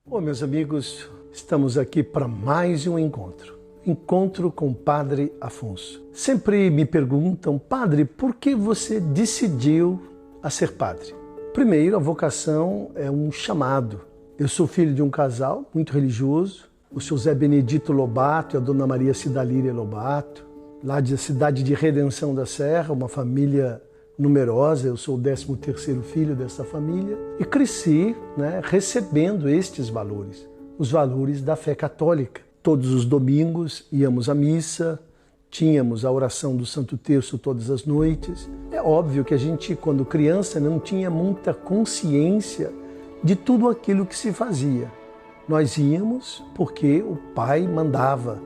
Bom, meus amigos, estamos aqui para mais um encontro com o Padre Afonso. Sempre me perguntam, Padre, por que você decidiu a ser padre? Primeiro, a vocação é um chamado. Eu sou filho de um casal muito religioso, o seu Zé Benedito Lobato e a Dona Maria Cidalíria Lobato, lá da cidade de Redenção da Serra, uma família numerosa. Eu sou o 13º filho dessa família e cresci, recebendo estes valores, os valores da fé católica. Todos os domingos íamos à missa, tínhamos a oração do Santo Terço todas as noites. É óbvio que a gente, quando criança, não tinha muita consciência de tudo aquilo que se fazia. Nós íamos porque o pai mandava,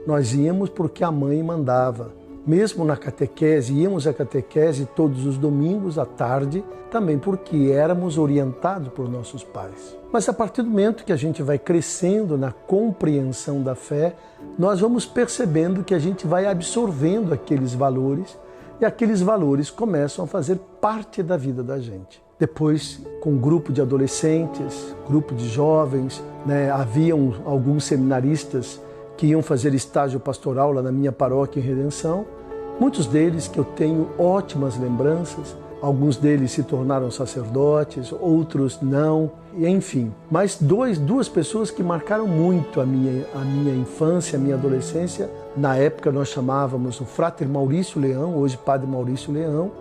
nós íamos porque a mãe mandava. Mesmo na catequese, íamos à catequese todos os domingos à tarde, também porque éramos orientados por nossos pais. Mas a partir do momento que a gente vai crescendo na compreensão da fé, nós vamos percebendo que a gente vai absorvendo aqueles valores e aqueles valores começam a fazer parte da vida da gente. Depois, com um grupo de adolescentes, grupo de jovens, haviam alguns seminaristas que iam fazer estágio pastoral lá na minha paróquia em Redenção. Muitos deles que eu tenho ótimas lembranças, alguns deles se tornaram sacerdotes, outros não, enfim. Mas duas pessoas que marcaram muito a minha infância, a minha adolescência. Na época nós chamávamos o Frater Maurício Leão, hoje Padre Maurício Leão,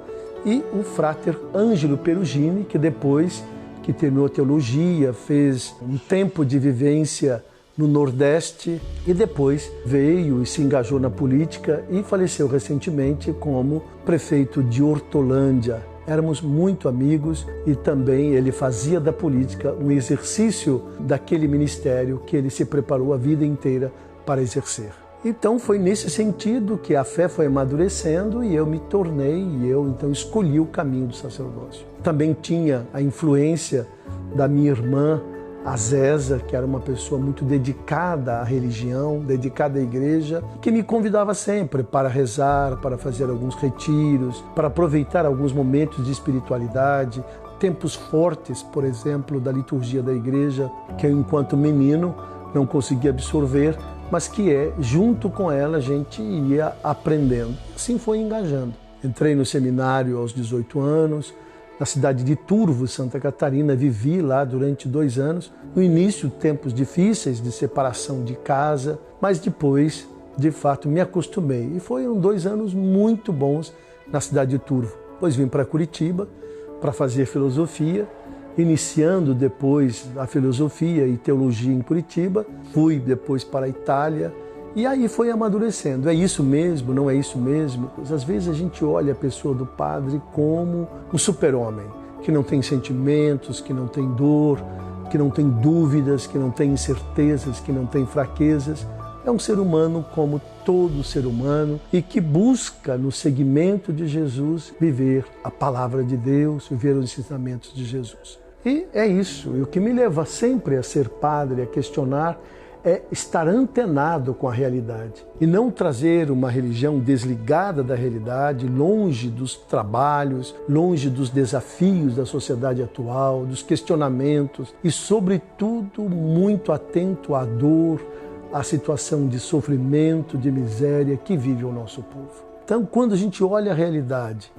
e o Frater Ângelo Perugini, que depois que terminou teologia, fez um tempo de vivência no Nordeste e depois veio e se engajou na política e faleceu recentemente como prefeito de Hortolândia. Éramos muito amigos e também ele fazia da política um exercício daquele ministério que ele se preparou a vida inteira para exercer. Então foi nesse sentido que a fé foi amadurecendo e eu me tornei, e eu então escolhi o caminho do sacerdócio. Também tinha a influência da minha irmã, a Zésa, que era uma pessoa muito dedicada à religião, dedicada à igreja, que me convidava sempre para rezar, para fazer alguns retiros, para aproveitar alguns momentos de espiritualidade, tempos fortes, por exemplo, da liturgia da igreja, que eu, enquanto menino, não conseguia absorver, mas que junto com ela a gente ia aprendendo. Assim foi engajando. Entrei no seminário aos 18 anos, na cidade de Turvo, Santa Catarina, vivi lá durante 2 anos. No início, tempos difíceis de separação de casa, mas depois, de fato, me acostumei. E foram 2 anos muito bons na cidade de Turvo. Depois vim para Curitiba para fazer filosofia, iniciando depois a filosofia e teologia em Curitiba. Fui depois para a Itália. E aí foi amadurecendo. É isso mesmo? Não é isso mesmo? Às vezes a gente olha a pessoa do padre como um super-homem, que não tem sentimentos, que não tem dor, que não tem dúvidas, que não tem incertezas, que não tem fraquezas. É um ser humano como todo ser humano e que busca, no seguimento de Jesus, viver a palavra de Deus, viver os ensinamentos de Jesus. E é isso. E o que me leva sempre a ser padre, a questionar, é estar antenado com a realidade e não trazer uma religião desligada da realidade, longe dos trabalhos, longe dos desafios da sociedade atual, dos questionamentos e, sobretudo, muito atento à dor, à situação de sofrimento, de miséria que vive o nosso povo. Então, quando a gente olha a realidade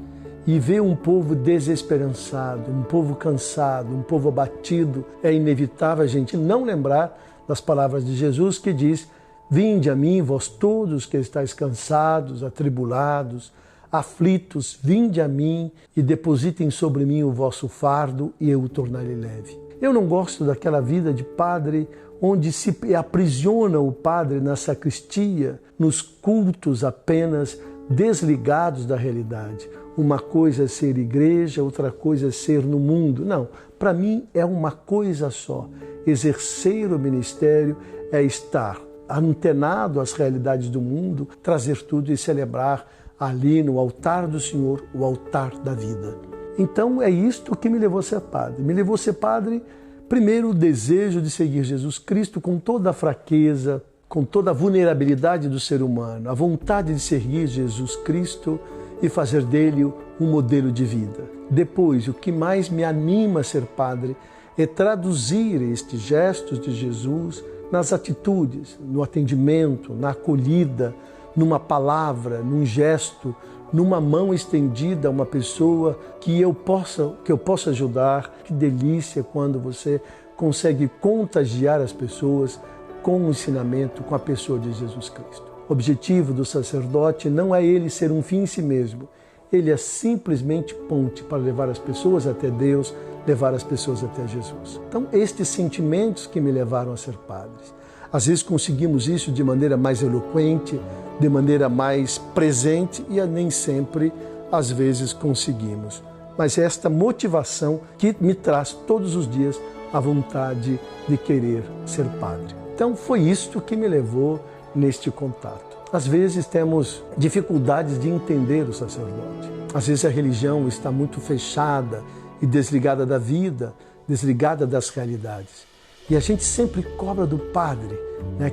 e vê um povo desesperançado, um povo cansado, um povo abatido, é inevitável a gente não lembrar das palavras de Jesus que diz: vinde a mim, vós todos que estáis cansados, atribulados, aflitos, vinde a mim e depositem sobre mim o vosso fardo e eu o tornarei leve. Eu não gosto daquela vida de padre onde se aprisiona o padre na sacristia, nos cultos apenas desligados da realidade. Uma coisa é ser igreja, outra coisa é ser no mundo. Não, para mim é uma coisa só. Exercer o ministério é estar antenado às realidades do mundo, trazer tudo e celebrar ali no altar do Senhor, o altar da vida. Então é isto que me levou a ser padre. Me levou a ser padre, primeiro, o desejo de seguir Jesus Cristo com toda a fraqueza, com toda a vulnerabilidade do ser humano, a vontade de seguir Jesus Cristo e fazer dele um modelo de vida. Depois, o que mais me anima a ser padre é traduzir estes gestos de Jesus nas atitudes, no atendimento, na acolhida, numa palavra, num gesto, numa mão estendida a uma pessoa que eu possa ajudar. Que delícia quando você consegue contagiar as pessoas com o ensinamento, com a pessoa de Jesus Cristo. O objetivo do sacerdote não é ele ser um fim em si mesmo. Ele é simplesmente ponte para levar as pessoas até Deus, levar as pessoas até Jesus. Então, estes sentimentos que me levaram a ser padre. Às vezes conseguimos isso de maneira mais eloquente, de maneira mais presente e nem sempre, às vezes, conseguimos. Mas é esta motivação que me traz todos os dias a vontade de querer ser padre. Então, foi isto que me levou neste contato. Às vezes temos dificuldades de entender o sacerdote. Às vezes a religião está muito fechada e desligada da vida, desligada das realidades. E a gente sempre cobra do padre,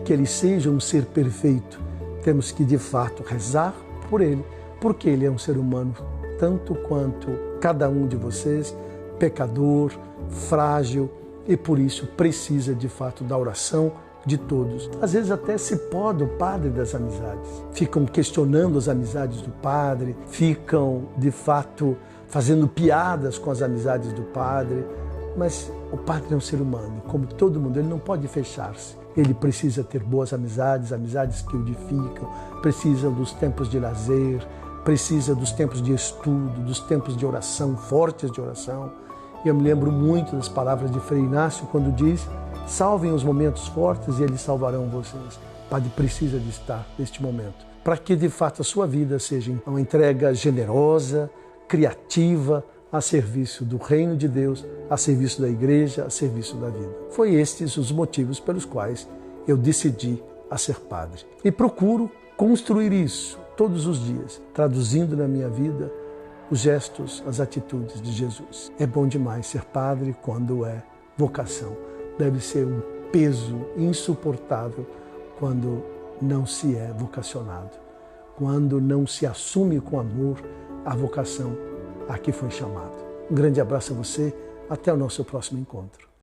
que ele seja um ser perfeito. Temos que, de fato, rezar por ele, porque ele é um ser humano tanto quanto cada um de vocês, pecador, frágil, e por isso precisa, de fato, da oração de todos. Às vezes até se poda o padre das amizades. Ficam questionando as amizades do padre, ficam, de fato, fazendo piadas com as amizades do padre. Mas o padre é um ser humano, como todo mundo, ele não pode fechar-se. Ele precisa ter boas amizades, amizades que o edificam, precisa dos tempos de lazer, precisa dos tempos de estudo, dos tempos de oração, fortes de oração. E eu me lembro muito das palavras de Frei Inácio, quando diz: salvem os momentos fortes e eles salvarão vocês. O padre precisa de estar neste momento, para que de fato a sua vida seja uma entrega generosa, criativa, a serviço do reino de Deus, a serviço da igreja, a serviço da vida. Foi estes os motivos pelos quais eu decidi a ser padre. E procuro construir isso todos os dias, traduzindo na minha vida os gestos, as atitudes de Jesus. É bom demais ser padre quando é vocação. Deve ser um peso insuportável quando não se é vocacionado, quando não se assume com amor a vocação a que foi chamado. Um grande abraço a você, até o nosso próximo encontro.